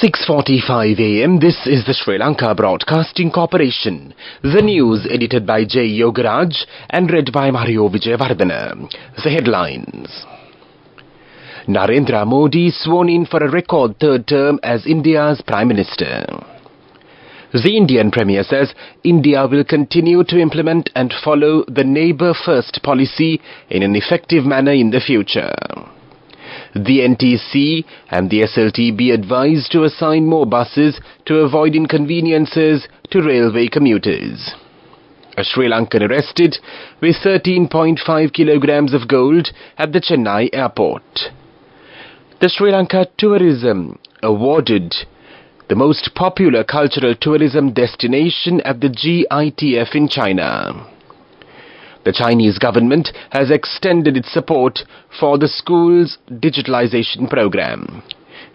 6:45 a.m. This is the Sri Lanka Broadcasting Corporation. The news edited by J. Yogaraj and read by Mario Vijayawardena. The headlines. Narendra Modi sworn in for a record third term as India's Prime Minister. The Indian Premier says India will continue to implement and follow the Neighbour First policy in an effective manner in the future. The NTC and the SLTB advised to assign more buses to avoid inconveniences to railway commuters. A Sri Lankan arrested with 13.5 kilograms of gold at the Chennai airport. The Sri Lanka Tourism awarded the most popular cultural tourism destination at the GITF in China. The Chinese government has extended its support for the school's digitalization program.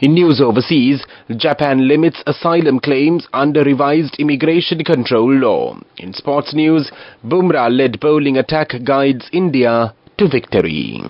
In news overseas, Japan limits asylum claims under revised immigration control law. In sports news, Bumrah-led bowling attack guides India to victory.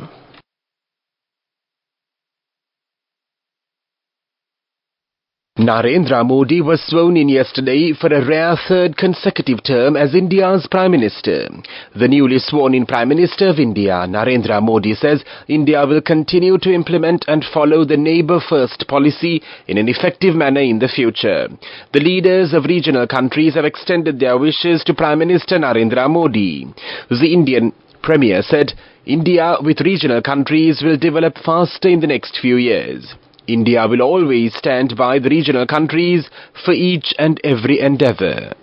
Narendra Modi was sworn in yesterday for a rare third consecutive term as India's Prime Minister. The newly sworn-in Prime Minister of India, Narendra Modi, says India will continue to implement and follow the Neighbour First policy in an effective manner in the future. The leaders of regional countries have extended their wishes to Prime Minister Narendra Modi. The Indian Premier said India with regional countries will develop faster in the next few years. India will always stand by the regional countries for each and every endeavour.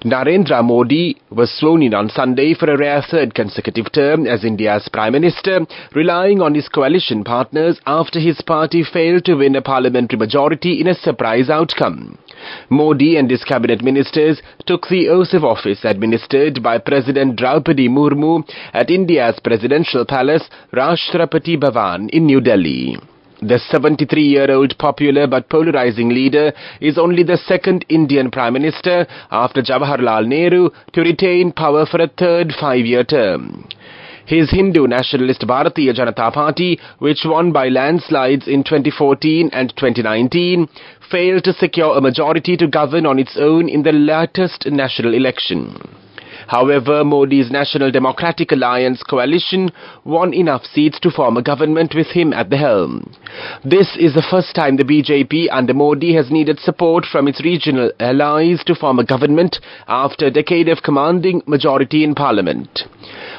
Narendra Modi was sworn in on Sunday for a rare third consecutive term as India's Prime Minister, relying on his coalition partners after his party failed to win a parliamentary majority in a surprise outcome. Modi and his cabinet ministers took the oath of office administered by President Draupadi Murmu at India's presidential palace, Rashtrapati Bhavan in New Delhi. The 73-year-old popular but polarizing leader is only the second Indian Prime Minister after Jawaharlal Nehru to retain power for a third 5-year term. His Hindu nationalist Bharatiya Janata Party, which won by landslides in 2014 and 2019, failed to secure a majority to govern on its own in the latest national election. However, Modi's National Democratic Alliance coalition won enough seats to form a government with him at the helm. This is the first time the BJP under Modi has needed support from its regional allies to form a government after a decade of commanding majority in parliament.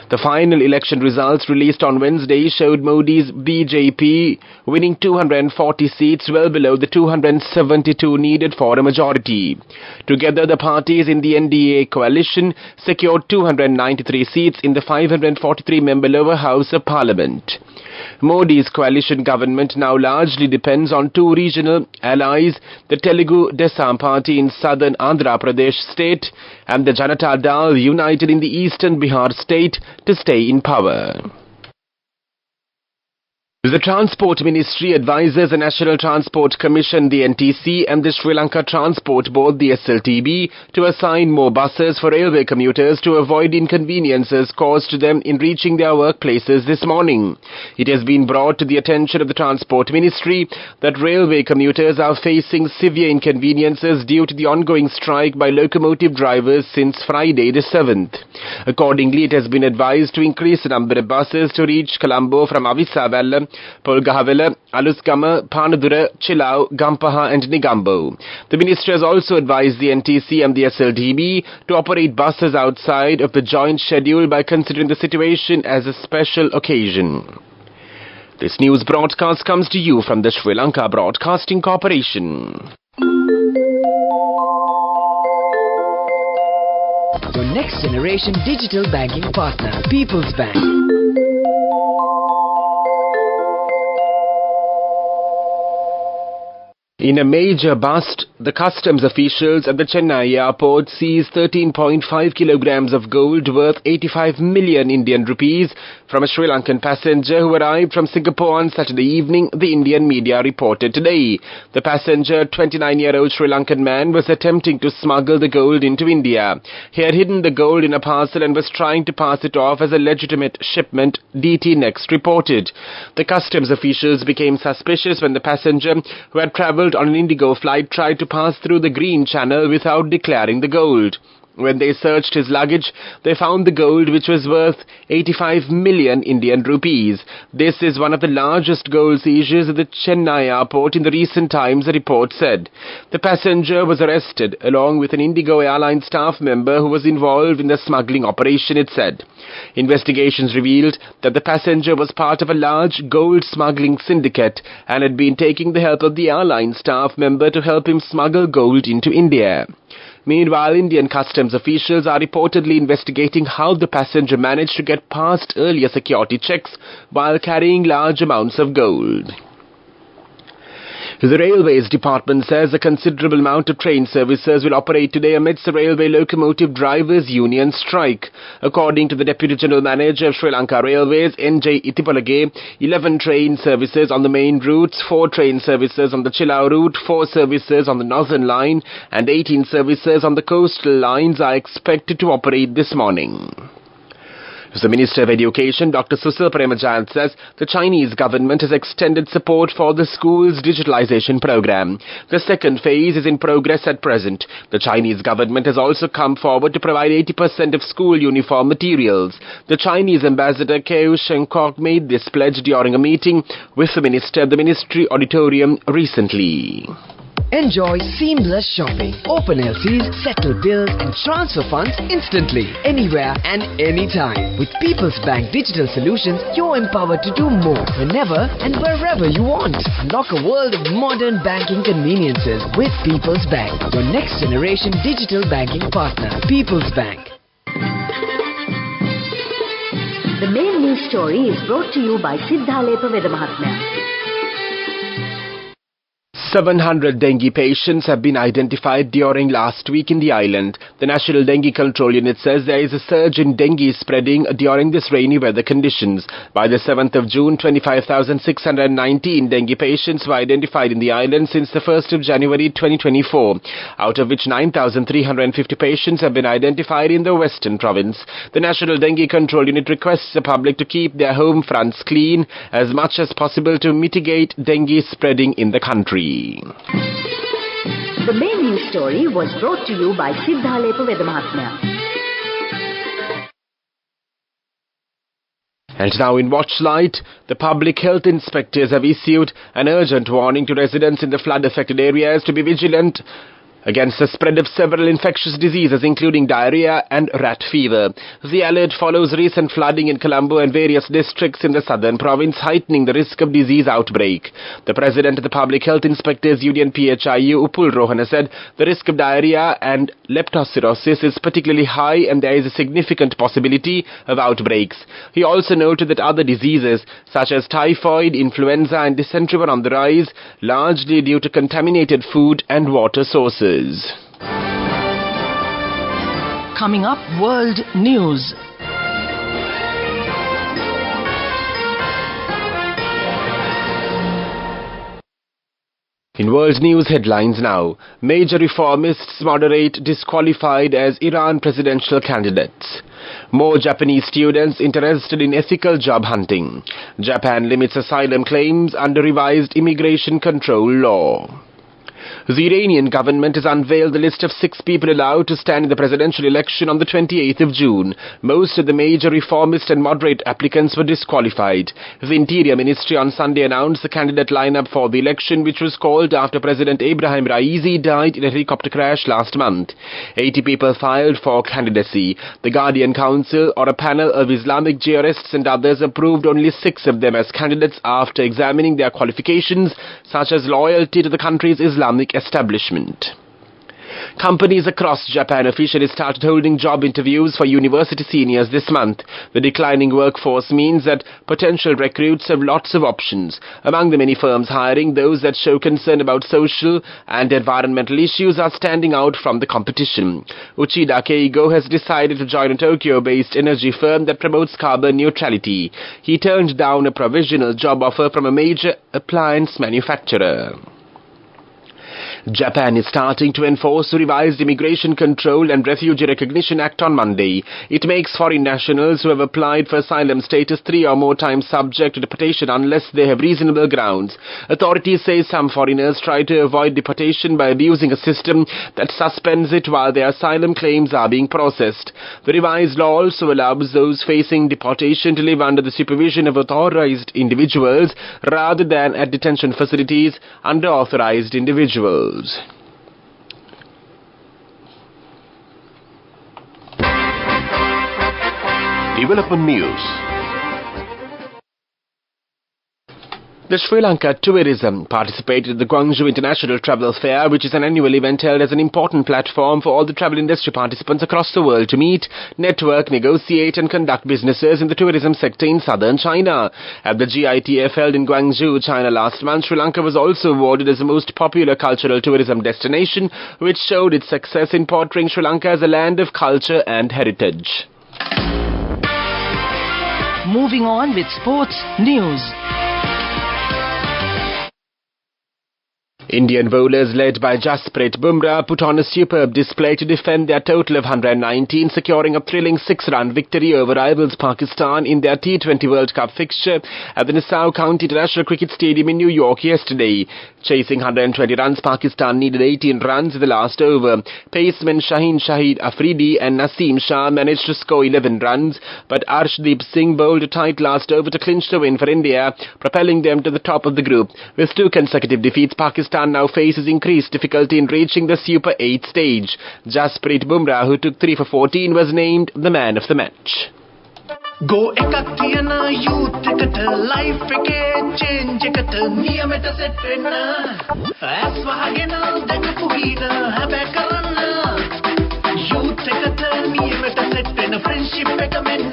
The final election results released on Wednesday showed Modi's BJP winning 240 seats, well below the 272 needed for a majority. Together, the parties in the NDA coalition secured 293 seats in the 543-member lower house of parliament. Modi's coalition government now largely depends on two regional allies, the Telugu Desam party in southern Andhra Pradesh state and the Janata Dal united in the eastern Bihar state to stay in power. The Transport Ministry advises the National Transport Commission, the NTC, and the Sri Lanka Transport Board, the SLTB, to assign more buses for railway commuters to avoid inconveniences caused to them in reaching their workplaces this morning. It has been brought to the attention of the Transport Ministry that railway commuters are facing severe inconveniences due to the ongoing strike by locomotive drivers since Friday the 7th. Accordingly, it has been advised to increase the number of buses to reach Colombo from Avisavalla, Polgahavela, Alusgama, Panadura, Chilau, Gampaha and Nigambo. The ministry has also advised the NTC and the SLDB to operate buses outside of the joint schedule by considering the situation as a special occasion. This news broadcast comes to you from the Sri Lanka Broadcasting Corporation. Your next generation digital banking partner, People's Bank. In a major bust, the customs officials at the Chennai airport seized 13.5 kilograms of gold worth 85 million Indian rupees from a Sri Lankan passenger who arrived from Singapore on Saturday evening, the Indian media reported today. The passenger, 29-year-old Sri Lankan man, was attempting to smuggle the gold into India. He had hidden the gold in a parcel and was trying to pass it off as a legitimate shipment, DT Next reported. The customs officials became suspicious when the passenger, who had travelled on an Indigo flight, tried to pass through the Green Channel without declaring the gold. When they searched his luggage, they found the gold, which was worth 85 million Indian rupees. This is one of the largest gold seizures at the Chennai airport in the recent times, the report said. The passenger was arrested, along with an Indigo airline staff member who was involved in the smuggling operation, it said. Investigations revealed that the passenger was part of a large gold smuggling syndicate and had been taking the help of the airline staff member to help him smuggle gold into India. Meanwhile, Indian customs officials are reportedly investigating how the passenger managed to get past earlier security checks while carrying large amounts of gold. The Railways Department says a considerable amount of train services will operate today amidst the Railway Locomotive Drivers Union strike. According to the Deputy General Manager of Sri Lanka Railways, N.J. Ithipolage, 11 train services on the main routes, 4 train services on the Chilau route, 4 services on the Northern Line, and 18 services on the coastal lines are expected to operate this morning. The Minister of Education, Dr. Susil Premajayant, says the Chinese government has extended support for the school's digitalization program. The second phase is in progress at present. The Chinese government has also come forward to provide 80% of school uniform materials. The Chinese ambassador Keu Shenkok made this pledge during a meeting with the minister at the ministry auditorium recently. Enjoy seamless shopping. Open LCs, settle bills and transfer funds instantly, anywhere and anytime. With People's Bank Digital Solutions, you're empowered to do more, whenever and wherever you want. Unlock a world of modern banking conveniences with People's Bank, your next generation digital banking partner. People's Bank. The main news story is brought to you by Sinhala Mahatmya. 700 dengue patients have been identified during last week in the island. The National Dengue Control Unit says there is a surge in dengue spreading during this rainy weather conditions. By the 7th of June, 25,619 dengue patients were identified in the island since the 1st of January 2024, out of which 9,350 patients have been identified in the Western Province. The National Dengue Control Unit requests the public to keep their home fronts clean as much as possible to mitigate dengue spreading in the country. The main news story was brought to you by Sinhala Mahatmya. And now in Watchlight, the public health inspectors have issued an urgent warning to residents in the flood-affected areas to be vigilant against the spread of several infectious diseases including diarrhea and rat fever. The alert follows recent flooding in Colombo and various districts in the southern province, heightening the risk of disease outbreak. The president of the Public Health Inspectors Union PHIU, Upul Rohana, said the risk of diarrhea and leptospirosis is particularly high and there is a significant possibility of outbreaks. He also noted that other diseases such as typhoid, influenza and dysentery were on the rise, largely due to contaminated food and water sources. Coming up, World News. In world news headlines now, major reformists moderate disqualified as Iran presidential candidates. More Japanese students interested in ethical job hunting. Japan limits asylum claims under revised immigration control law. The Iranian government has unveiled the list of 6 people allowed to stand in the presidential election on the 28th of June. Most of the major reformist and moderate applicants were disqualified. The Interior Ministry on Sunday announced the candidate lineup for the election, which was called after President Ibrahim Raisi died in a helicopter crash last month. 80 people filed for candidacy. The Guardian Council, or a panel of Islamic jurists and others, approved only 6 of them as candidates after examining their qualifications, such as loyalty to the country's Islamic establishment. Companies across Japan officially started holding job interviews for university seniors this month. The declining workforce means that potential recruits have lots of options. Among the many firms hiring, those that show concern about social and environmental issues are standing out from the competition. Uchida Keigo has decided to join a Tokyo-based energy firm that promotes carbon neutrality. He turned down a provisional job offer from a major appliance manufacturer. Japan is starting to enforce the revised Immigration Control and Refugee Recognition Act on Monday. It makes foreign nationals who have applied for asylum status 3 or more times subject to deportation unless they have reasonable grounds. Authorities say some foreigners try to avoid deportation by abusing a system that suspends it while their asylum claims are being processed. The revised law also allows those facing deportation to live under the supervision of authorized individuals rather than at detention facilities under authorized individuals. Development news. The Sri Lanka Tourism participated at the Gwangju International Travel Fair, which is an annual event held as an important platform for all the travel industry participants across the world to meet, network, negotiate and conduct businesses in the tourism sector in southern China. At the GITF held in Gwangju, China last month, Sri Lanka was also awarded as the most popular cultural tourism destination, which showed its success in portraying Sri Lanka as a land of culture and heritage. Moving on with sports news. Indian bowlers led by Jasprit Bumrah put on a superb display to defend their total of 119, securing a thrilling 6-run victory over rivals Pakistan in their T20 World Cup fixture at the Nassau County International Cricket Stadium in New York yesterday. Chasing 120 runs, Pakistan needed 18 runs in the last over. Pacemen Shaheen Shahid Afridi and Naseem Shah managed to score 11 runs, but Arshdeep Singh bowled a tight last over to clinch the win for India, propelling them to the top of the group. With 2 consecutive defeats, Pakistan now faces increased difficulty in reaching the Super 8 stage. Jasprit Bumrah, who took 3 for 14, was named the man of the match. Go ekakiyana youth eකට life එකේ change එකට නියමෙට set වෙන්න ඇස් වහගෙන දැකපු හින හැබැයි කරන්න youth එකට නියමෙට set වෙන්න friendship එක මෙන්න.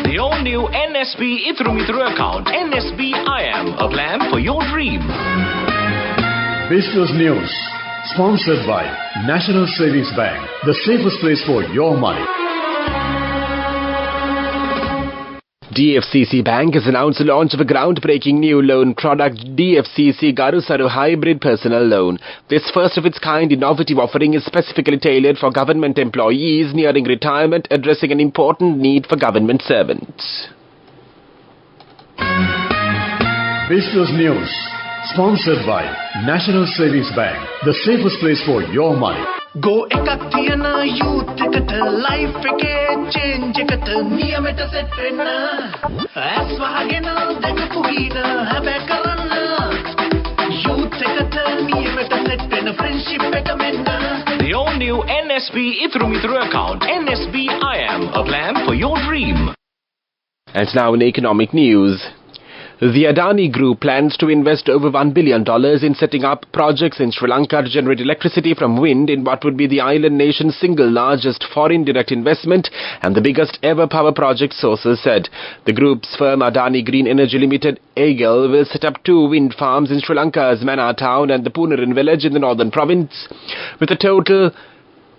The all-new NSB Ithru account, NSB IM, a plan for your dream. Business News, sponsored by National Savings Bank, the safest place for your money. DFCC Bank has announced the launch of a groundbreaking new loan product, DFCC Garusaru Hybrid Personal Loan. This first-of-its-kind innovative offering is specifically tailored for government employees nearing retirement, addressing an important need for government servants. Business News, sponsored by National Savings Bank, the safest place for your money. Go ekakiyana youth එකට life එකේ change එකට නියමෙට set වෙන්න ඇස් වහගෙන දැකපු හින හැබැයි කරන්න youth එකට නියමෙට set වෙන්න friendship එක මෙන්න. The all-new NSB Ithru account, NSB IM, a plan for your dream. And now in economic news. The Adani Group plans to invest over $1 billion in setting up projects in Sri Lanka to generate electricity from wind in what would be the island nation's single largest foreign direct investment and the biggest ever power project, sources said. The group's firm Adani Green Energy Limited, AGEL, will set up 2 wind farms in Sri Lanka's Mannar town and the Punarin village in the northern province, with a total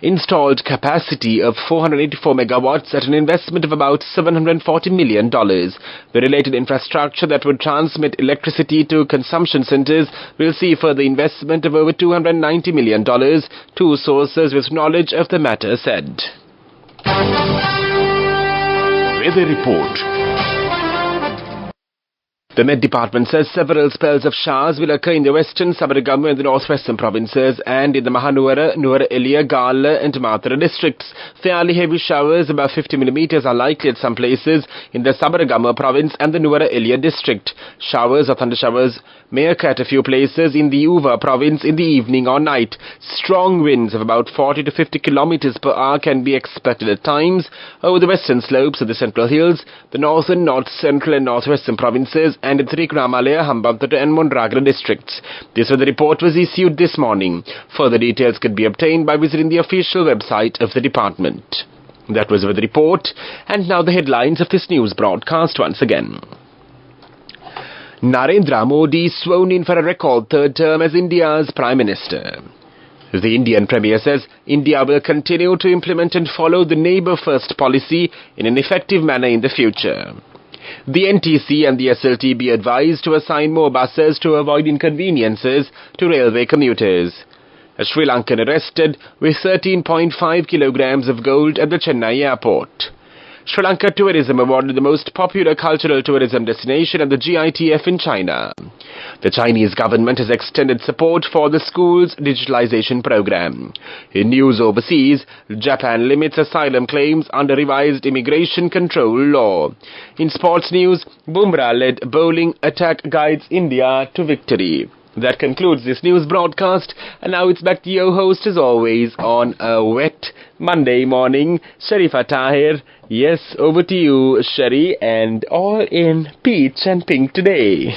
installed capacity of 484 megawatts at an investment of about $740 million. The related infrastructure that would transmit electricity to consumption centers will see further investment of over $290 million, 2 sources with knowledge of the matter said. Weather report. The Met Department says several spells of showers will occur in the western, Sabaragamu and the northwestern provinces and in the Mahanuwara, Nuwara Eliya, Gala and Matara districts. Fairly heavy showers, about 50 millimeters, are likely at some places in the Sabaragamu province and the Nuwara Eliya district. Showers or thundershowers may occur at a few places in the Uva province in the evening or night. Strong winds of about 40 to 50 kilometers per hour can be expected at times over the western slopes of the central hills, the northern, north-central and northwestern provinces and Trikunamalaya, Hambantota and Mondragala districts. This report was issued this morning. Further details could be obtained by visiting the official website of the department. That was the report, and now the headlines of this news broadcast once again. Narendra Modi sworn in for a record third term as India's Prime Minister. The Indian Premier says India will continue to implement and follow the neighbour-first policy in an effective manner in the future. The NTC and the SLTB advised to assign more buses to avoid inconveniences to railway commuters. A Sri Lankan arrested with 13.5 kilograms of gold at the Chennai airport. Sri Lanka Tourism awarded the most popular cultural tourism destination at the GITF in China. The Chinese government has extended support for the school's digitalization program. In news overseas, Japan limits asylum claims under revised immigration control law. In sports news, Bumrah-led bowling attack guides India to victory. That concludes this news broadcast, and now it's back to your host as always on a wet Monday morning, Sharifa Tahir. Yes, over to you, Shari, and all in peach and pink today.